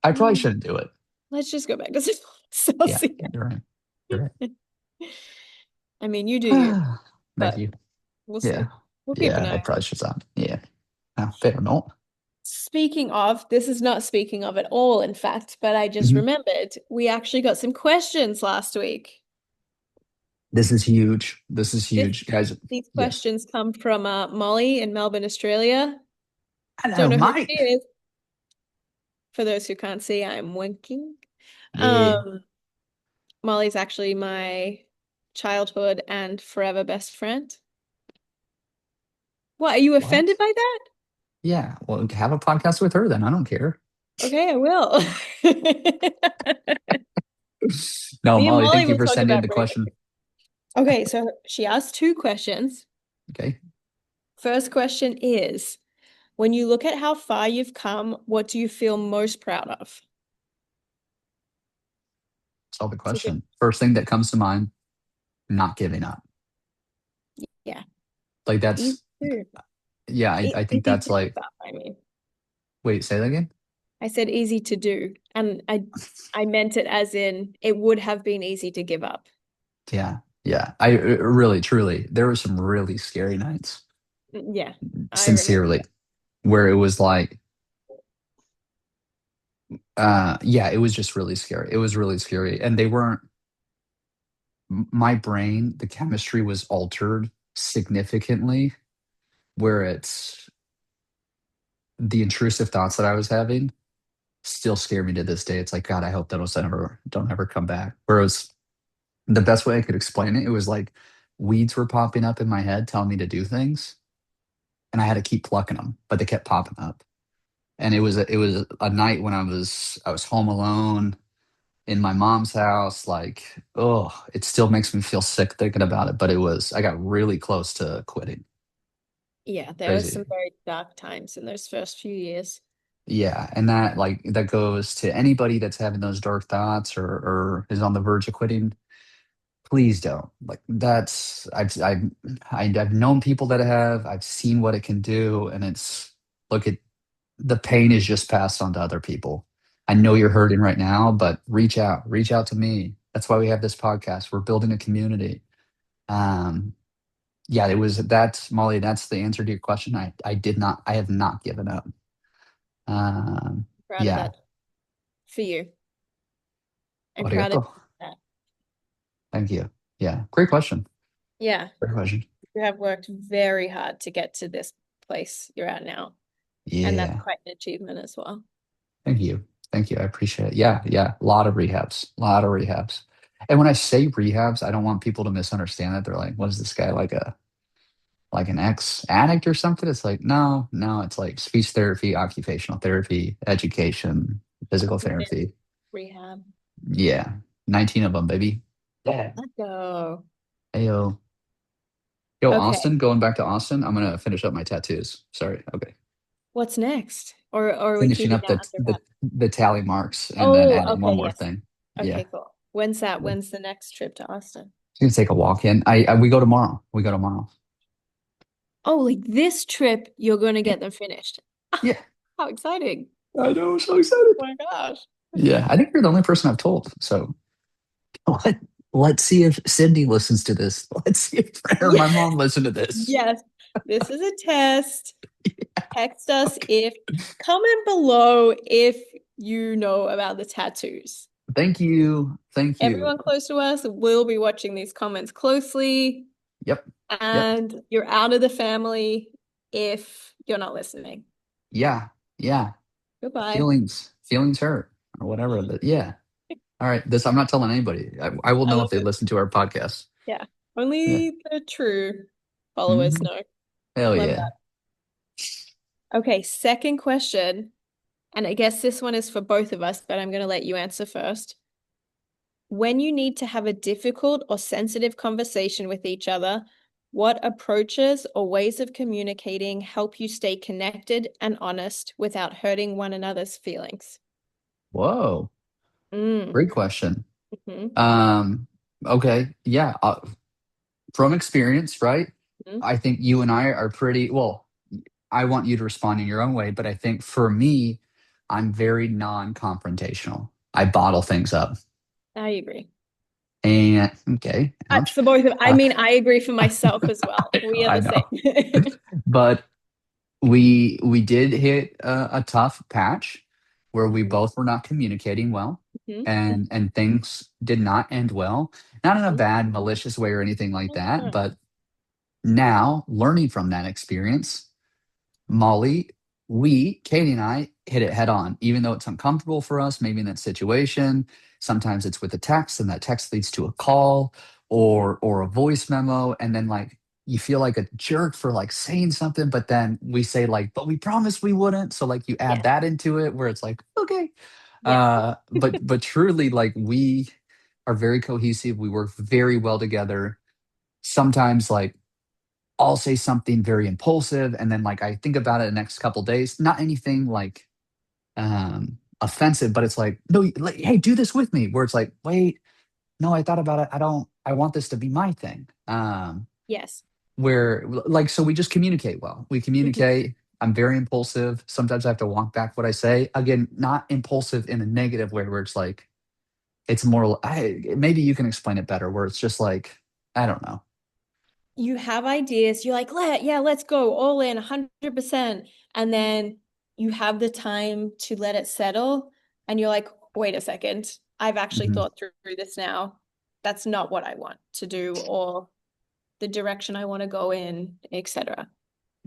I probably Um, shouldn't do it. let's just go back to Yeah, Celsius. you're right. You're I mean, you do you, right. Thank but you. we'll Yeah. see. We'll keep an Yeah, I eye. probably should stop. Yeah. No, fair enough. Speaking of, this is not speaking of at all, in fact, but I just Mhm. remembered we actually got some questions last week. This is huge. This is This, huge. Guys, these yes. questions come from Molly in Melbourne, Australia. Don't Hello, know who she mate. is. For those who can't see, I'm winking. Yeah. Um, Molly's actually my childhood and forever best friend. What, are you offended What? by that? Yeah. Well, have a podcast with her then. I don't care. Okay, I will. No, Me and Molly, Molly thank you will for talk sending about the question. bravery. Okay, so she asked two questions. Okay. First question is, when you look at how far you've come, what do you feel most proud of? Solve the It's a good, question. First thing that comes to mind, not giving up. yeah, Like easy that's, to, yeah, I think easy that's to give like, up, I mean. wait, say that again? I said easy to do, and I meant it as in it would have been easy to give up. Yeah. Yeah. Really, truly, there were some really scary nights, Yeah, I remember sincerely, where it was like, yeah, it was just really scary. It was really scary. And they weren't, my brain, the chemistry was altered significantly, where it's the intrusive thoughts that I was having still scare me to this day. It's like, God, I hope those never don't ever come back. Whereas the best way I could explain it, it was like weeds were popping up in my head telling me to do things, and I had to keep plucking them, but they kept popping up. And it was a night when I was home alone in my mom's house. Like, oh, it still makes me feel sick thinking about it. But I got really close to quitting. yeah, there was Crazy. some very dark times in those first few years. Yeah, and that goes to anybody that's having those dark thoughts or is on the verge of quitting. Please don't. Like that's I've known people that have. I've seen what it can do, and it's look at the pain is just passed on to other people. I know you're hurting right now, but reach out to me. That's why we have this podcast. We're building a community. Um, yeah, that's Molly. That's the answer to your question. I have not given up. Um, Proud of yeah, that for you. I'm proud of arigato. that. Thank you. Yeah, great question. Yeah, Great question. you have worked very hard to get to this place you're at now. And that's Yeah. quite an achievement as well. Thank you. Thank you. I appreciate it. Yeah, yeah. A lot of rehabs. A lot of rehabs. And when I say rehabs, I don't want people to misunderstand it. They're like, what is this guy like an ex addict or something? It's like, no, no, it's like speech therapy, occupational therapy, education, physical What is therapy. rehab? Yeah. 19 of them, baby. Yeah. Let's go. Ayo. Yo, Okay. Austin, going back to Austin, I'm gonna finish up my tattoos. Sorry. Okay. What's next? Or are we Finishing keeping up that under wraps? the tally marks and then Oh, adding one okay, more yes. thing. Yeah. Okay, cool. When's that? When's the next trip to Austin? It's gonna take a walk in. We go tomorrow. We go tomorrow. Oh, like this trip, you're going to get them finished. Yeah. How exciting. I know, so excited. Oh my gosh. Yeah, I think you're the only person I've told. So let, let's see if Cindy listens to this. Let's see if Fran or Yeah, my mom listen to this. yes. This is a test. Text us Okay. if, comment below if you know about the tattoos. Thank you. Thank you. Everyone close to us will be watching these comments closely, Yep. Yep. and you're out of the family if you're not listening. Yeah. Yeah. Goodbye. Feelings hurt or whatever. But yeah. All right. This I'm not telling anybody. I will I know love if they it. listen to our podcast. Yeah. Yeah. Only the true followers Mhm. know. Hell Love yeah. that. Okay, second question. And I guess this one is for both of us, but I'm going to let you answer first. When you need to have a difficult or sensitive conversation with each other, what approaches or ways of communicating help you stay connected and honest without hurting one another's feelings? Whoa. Mm. Great question. Hmm. Um, okay. Yeah. From experience, right? Hmm. I think you and I are pretty well. I want you to respond in your own way, but I think for me, I'm very non-confrontational. I bottle things up. I agree. And okay, ouch. For both of, I Uh, mean, I agree for myself as well. We are I the know, same. but we did hit a tough patch where we Mhm. both were not communicating well, Mhm. and things did not end well. Not in a Mhm. bad, malicious way or anything like that, Mhm. but now learning from that experience, Molly, Katie and I hit it head on, even though it's uncomfortable for us, maybe in that situation. Sometimes it's with a text, and that text leads to a call or a voice memo. And then like you feel like a jerk for like saying something, but then we say like, but we promised we wouldn't. So like you add Yes. that into it where it's like, okay. Yeah. But truly like we are very cohesive. We work very well together. Sometimes like I'll say something very impulsive and then like I think about it the next couple days. Not anything like offensive, but it's like, no, like, hey, do this with me. Where it's like, wait, no, I thought about it. I want this to be my thing. Yes. Where like so we just communicate well. We Mhm. communicate. I'm very impulsive. Sometimes I have to walk back what I say. Again, not impulsive in a negative way where it's like it's more maybe you can explain it better where it's just like, I don't know. You have ideas, you're like, yeah, let's go all in 100%. And then you have the time to let it settle. And you're like, wait a second, I've actually Mhm. thought through this now. That's not what I want to do or the direction I want to go in, etc.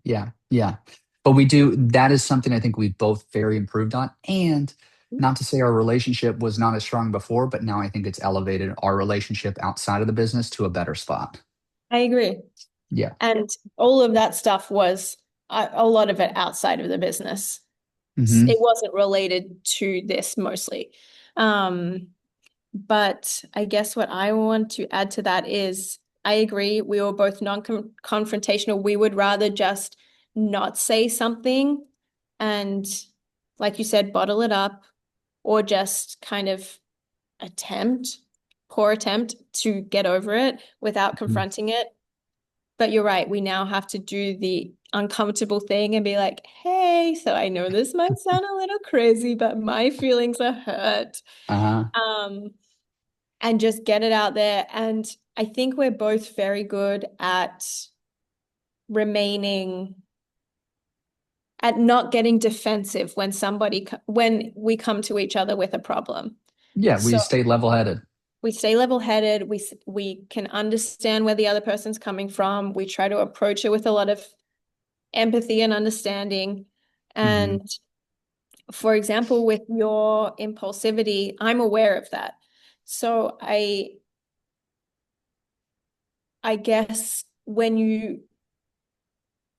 Yeah, yeah. But we do, that is something I think we've both very improved on. And not to say our relationship was not as strong before, but now I think it's elevated our relationship outside of the business to a better spot. I agree. Yeah. And all of that stuff was a lot of it outside of the business. Hmm. It wasn't related to this mostly. Um, But I guess what I want to add to that is I agree. We were both non-confrontational. We would rather just not say something and, like you said, bottle it up or just kind of attempt, poor attempt to get over it without confronting it. But you're right. We now have to do the uncomfortable thing and be like, hey, so I know this might sound a little crazy, but my feelings are hurt. Uh-huh. Um, and just get it out there. And I think we're both very good remaining at not getting defensive when when we come to each other with a problem. Yeah, we So stay level-headed. we stay level-headed. We can understand where the other person's coming from. We try to approach it with a lot of empathy and understanding. Hmm. And for example, with your impulsivity, I'm aware of that. So I guess when you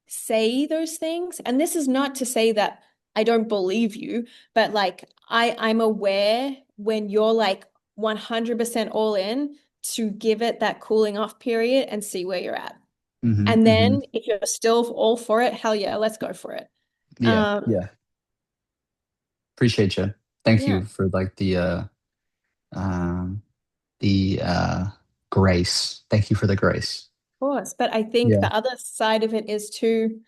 say those things, and this is not to say that I don't believe you, but like I'm aware when you're like 100% all in to give it that cooling off period and see where you're at. Hmm. And Hmm. then if you're still all for it, hell yeah, let's go for it. Yeah. Um, Yeah. Appreciate you. Thank yeah, you for like um, the grace. Thank you for the grace. of course. But I think Yeah. the other side of it is too,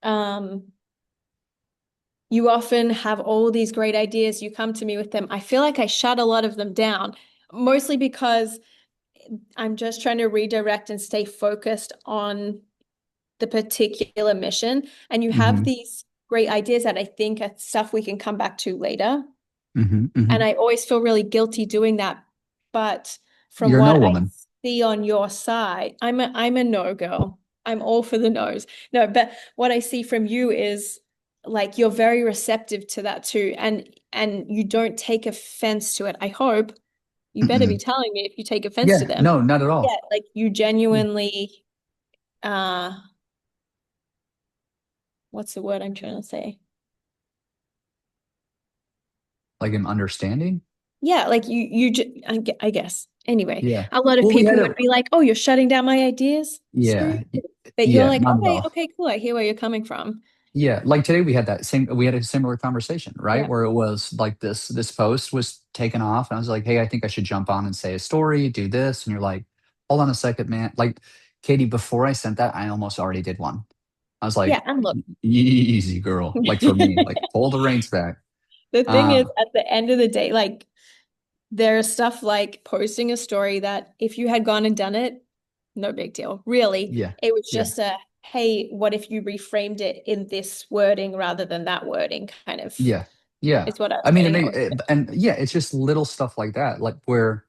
um, you often have all these great ideas. You come to me with them. I feel like I shut a lot of them down, mostly because I'm just trying to redirect and stay focused on the particular mission. And you have Hmm. these great ideas that I think are stuff we can come back to later. Hmm. Hmm. And I always feel really guilty doing that. But from You're a no what I woman. see on your side, I'm a no girl. I'm all for the no's. No, but what I see from you is like you're very receptive to that too. And you don't take offense to it. I hope you better be Mm-mm. telling me if you take offense to Yeah. them. No, not at Yeah, all. like you Yeah. genuinely uh what's the word I'm trying to say? Like an understanding. Yeah, like I guess. Anyway, Yeah. a lot of Well, we people had would a, be like, "Oh, you're shutting down my ideas." Screw yeah. you. But you're Yeah, like, not at "Okay, all. okay, cool. I hear where you're coming from." Yeah, like today we had a similar conversation, right? Yeah. Where it was like this post was taken off and I was like, "Hey, I think I should jump on and say a story, do this." And you're like, "Hold on a second, man." Like, Katie, before I sent that, I almost already did one. I was Yeah, like, and look. Easy, girl." Like for me, like pull the reins back. The thing is, Um, at the end of the day, like there's stuff like posting a story that if you had gone and done it, no big deal. Really, yeah. it was Yeah. just a, hey, what if you reframed it in this wording rather than that wording kind of Yeah. Yeah. is what I was I mean, getting at with it. and yeah, it's just little stuff like that, like where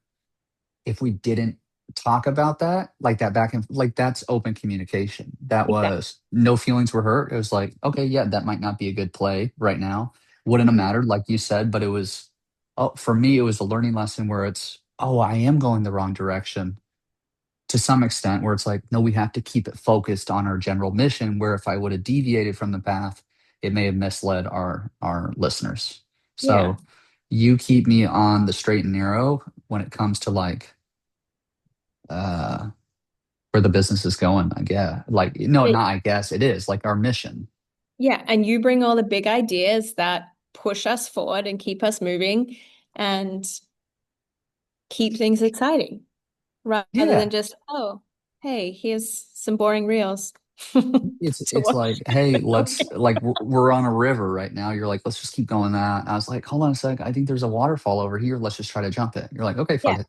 if we didn't talk about that, like that back and like that's open communication. That Exactly. was no feelings were hurt. It was like, okay, yeah, that might not be a good play right now. Wouldn't have Mhm. mattered, like you said, but it was, oh, for me, it was a learning lesson where it's, oh, I am going the wrong direction to some extent, where it's like, no, we have to keep it focused on our general mission. Where if I would have deviated from the path, it may have misled our listeners. Yeah. So you keep me on the straight and narrow when it comes to like uh where the business is going, I guess. Like, no, Yeah. not I guess it is like our mission. Yeah. And you bring all the big ideas that push us forward and keep us moving and keep things exciting rather than Yeah. just, oh, hey, here's some boring reels to It's watch. like, hey, let's Okay. like we're on a river right now. You're like, let's just keep going that. And I was like, hold on a sec. I think there's a waterfall over here. Let's just try to jump it. You're like, okay, Yeah. fuck it.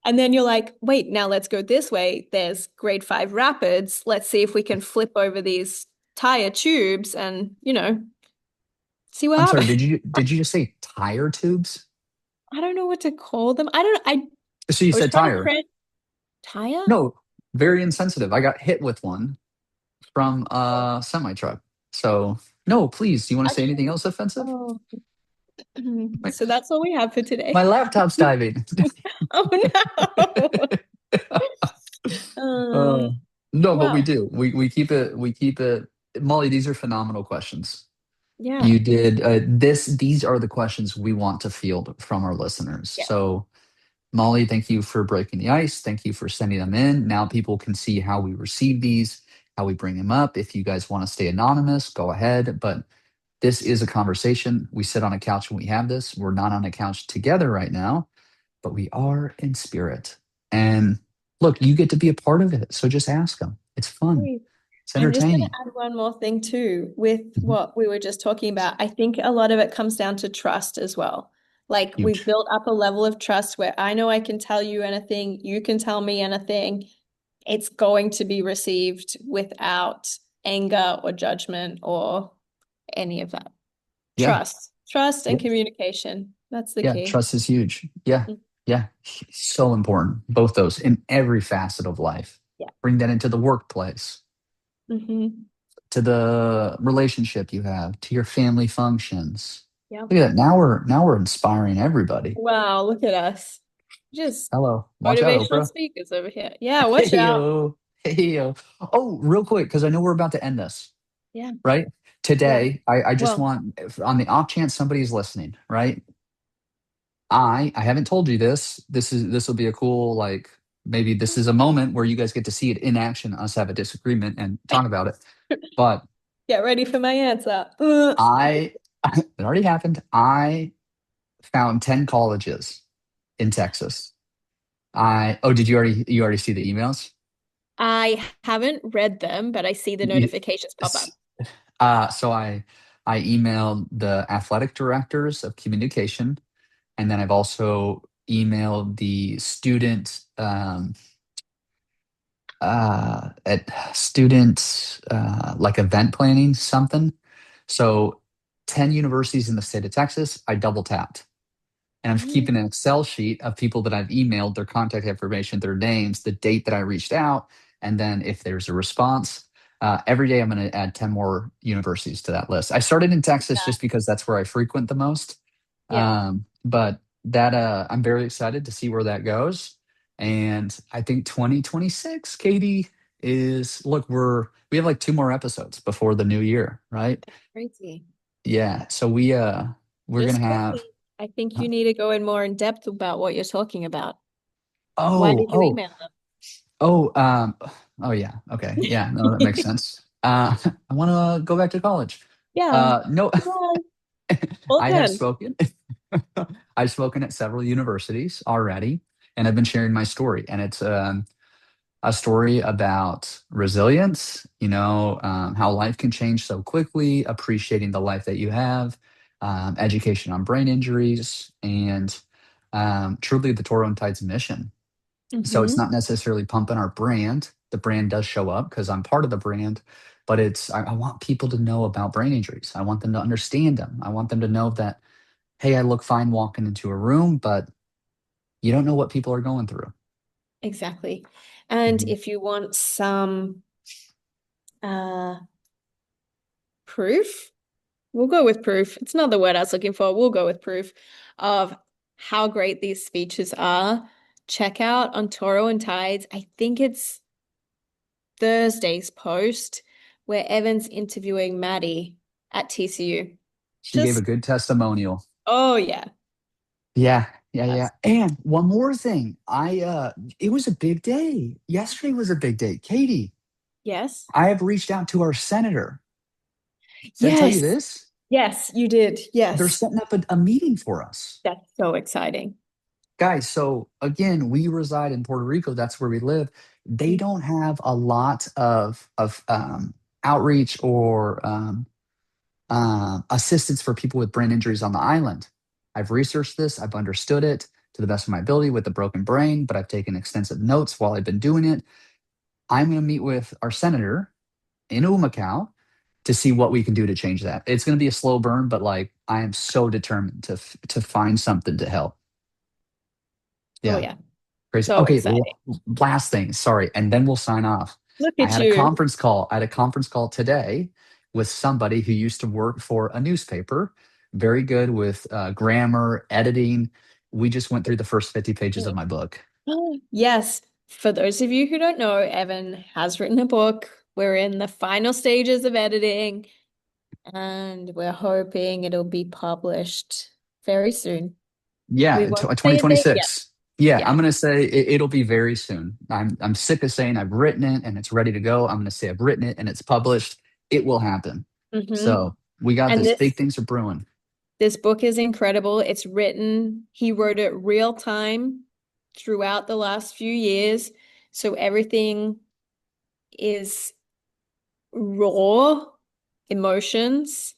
And then you're like, wait, now let's go this way. There's grade 5 rapids. Let's see if we can flip over these tire tubes and, see what I'm sorry, happens. did you just say tire tubes? I don't know what to call them. I don't, So you I was said trying to tire. print tire. No, very insensitive. I got hit with one from Oh, a semi truck. So no, please, do you want to say anything actually, else offensive? oh. My, So that's all we have for my today. laptop's diving. Oh no. Uh, Um, no, but we well, do. We keep it. Molly, these are phenomenal questions. yeah. You did these are the questions we want to field from our listeners. Yeah. So, Molly, thank you for breaking the ice. Thank you for sending them in. Now people can see how we receive these, how we bring them up. If you guys want to stay anonymous, go ahead. But this is a conversation. We sit on a couch when we have this. We're not on a couch together right now, but we are in spirit. And look, you get to be a part of it. So just ask them. It's fun. Great. It's I'm just going to entertaining. add one more thing too with Mhm. what we were just talking about. I think a lot of it comes down to trust as well. Like we've Huge. built up a level of trust where I know I can tell you anything, you can tell me anything. It's going to be received without anger or judgment or any of that. Yeah. Trust and Yeah. communication. That's the Yeah. key. Trust is huge. Yeah. Yeah. So important. Both those in every facet of life. Yeah. Bring that into the workplace. Hmm. to the relationship you have, to your family functions. Yep. Look at that. Now we're inspiring everybody. Wow, look at us. Just Hello. Watch out, motivational Oprah. speakers over here. Yeah, watch Hey out. yo. Hey yo. Oh, real quick, because I know we're about to end this, Yeah, right? yeah. Today, I just Well, want, on the off chance somebody's listening, right? I haven't told you this. This will be a cool, like, maybe this is a moment where you guys get to see it in action, us have a disagreement and talk about it. But get ready for my answer. I it already happened. I found 10 colleges in Texas. I Oh, did you already see the emails? I haven't read them, but I see the You- notifications pop up. s- so I emailed the athletic directors of communication, and then I've also emailed the student like event planning something. So 10 universities in the state of Texas, I double tapped. And I'm keeping an Excel sheet of people that I've emailed, their contact information, their names, the date that I reached out, and then if there's a response, every day I'm going to add 10 more universities to that list. I started in Texas just because that's where I frequent the most. Yeah, But that I'm very excited to see where that goes. And I think 2026, Katie, is look, we have like two more episodes before the new year, right? crazy. Yeah. So we're gonna Just have. quickly, I think you need to go in more in depth about what you're talking about. Why Oh, did you oh, email oh, oh yeah. Okay. Yeah, no, that them? makes sense. I want to go back to college. Yeah, No, well, all I have done. spoken. I've spoken at several universities already, and I've been sharing my story. And it's a story about resilience, how life can change so quickly, appreciating the life that you have, education on brain injuries, and truly the Toro and Tides mission. So it's Hmm. not necessarily pumping our brand. The brand does show up because I'm part of the brand, but I want people to know about brain injuries. I want them to understand them. I want them to know that, hey, I look fine walking into a room, but you don't know what people are going through. Exactly. And Mhm. if you want some uh proof, we'll go with proof. It's not the word I was looking for. We'll go with proof of how great these speeches are. Check out on Toro and Tides. I think it's Thursday's post where Evan's interviewing Maddie at TCU. She gave a Just, good testimonial. oh yeah. Yeah, yeah, yeah. That's, And one more thing. It was a big day. Yesterday was a big day. Katie, yes. I have reached out to our senator. Did I tell you Yes. this? Yes, you did. They're Yes. setting up a meeting for us. That's so exciting. Guys, so again, we reside in Puerto Rico. That's where we live. They don't have a lot of outreach or assistance for people with brain injuries on the island. I've researched this. I've understood it to the best of my ability with the broken brain, but I've taken extensive notes while I've been doing it. I'm going to meet with our senator in Umacao to see what we can do to change that. It's going to be a slow burn, but like I am so determined to find something to help. Oh Yeah. yeah. Crazy. So Okay, exciting. last thing, sorry, and then we'll sign off. Look I at had a you. conference call. I had a conference call today with somebody who used to work for a newspaper, very good with grammar, editing. We just went through the first 50 pages of my book. Yes. For those of you who don't know, Evan has written a book. We're in the final stages of editing, and we're hoping it'll be published very soon. We Yeah, won't say a date yet. 2026. Yeah, Yeah. I'm gonna say it'll be very soon. I'm sick of saying I've written it and it's ready to go. I'm gonna say I've written it and it's published. It will happen. Hmm. So we got And this. this Big things are brewing. this book is incredible. It's written, he wrote it real time throughout the last few years. So everything is raw emotions,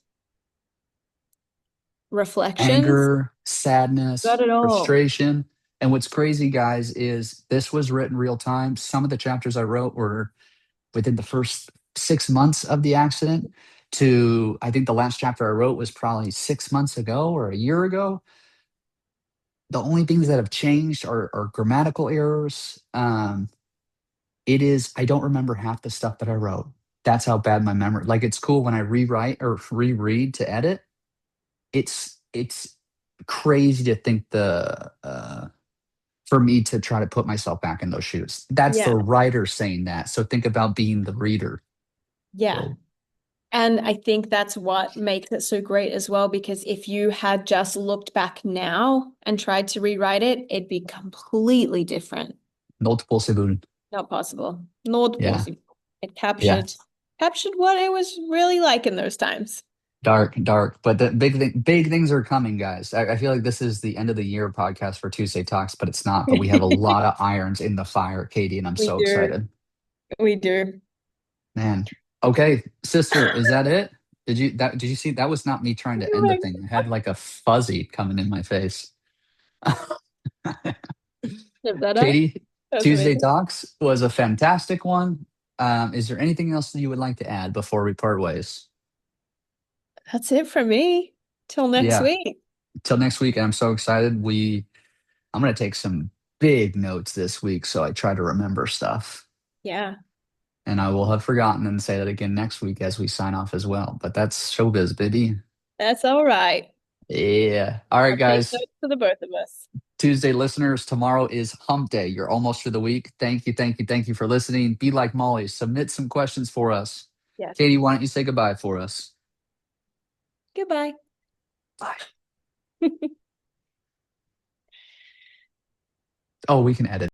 reflections. Anger, Got sadness, it all. frustration. And what's crazy, guys, is this was written real time. Some of the chapters I wrote were within the first 6 months of the accident, to I think the last chapter I wrote was probably 6 months ago or a year ago. The only things that have changed are grammatical errors. I don't remember half the stuff that I wrote. That's how bad my memory. Like it's cool when I rewrite or reread to edit. It's crazy to think the for me to try to put myself back in those shoes. That's the Yeah. writer saying that. So think about being the reader. Yeah. So And I think that's what makes it so great as well, because if you had just looked back now and tried to rewrite it, it'd be completely different. multiple possible. Not possible. Not Yeah. possible. It Yeah. captured what it was really like in those times. Dark, dark. But the big things are coming, guys. I feel like this is the end of the year podcast for Tuesday Talks, but it's not. But we have a lot of irons in the fire, Katie, and I'm We so do. excited. We do. Man. Okay, sister, is that it? Did you see that was not me trying to Oh end the my thing. I had like a fuzzy coming in my face. God. Is that it? Katie, That's Tuesday amazing. Talks was a fantastic one. Is there anything else that you would like to add before we part ways? That's it for me. Till next Yeah. week. Till next week, and I'm so excited. I'm gonna take some big notes this week, so I try to remember stuff. Yeah, And I will have forgotten and say that again next week as we sign off as well. But that's showbiz, baby. that's all right. Yeah. All right, I'll take guys. notes for the both of us. Tuesday listeners, tomorrow is hump day. You're almost through the week. Thank you, thank you, thank you for listening. Be like Molly. Submit some questions for us. Yes. Katie, why don't you say goodbye for us? Goodbye. Bye. Oh, we can edit.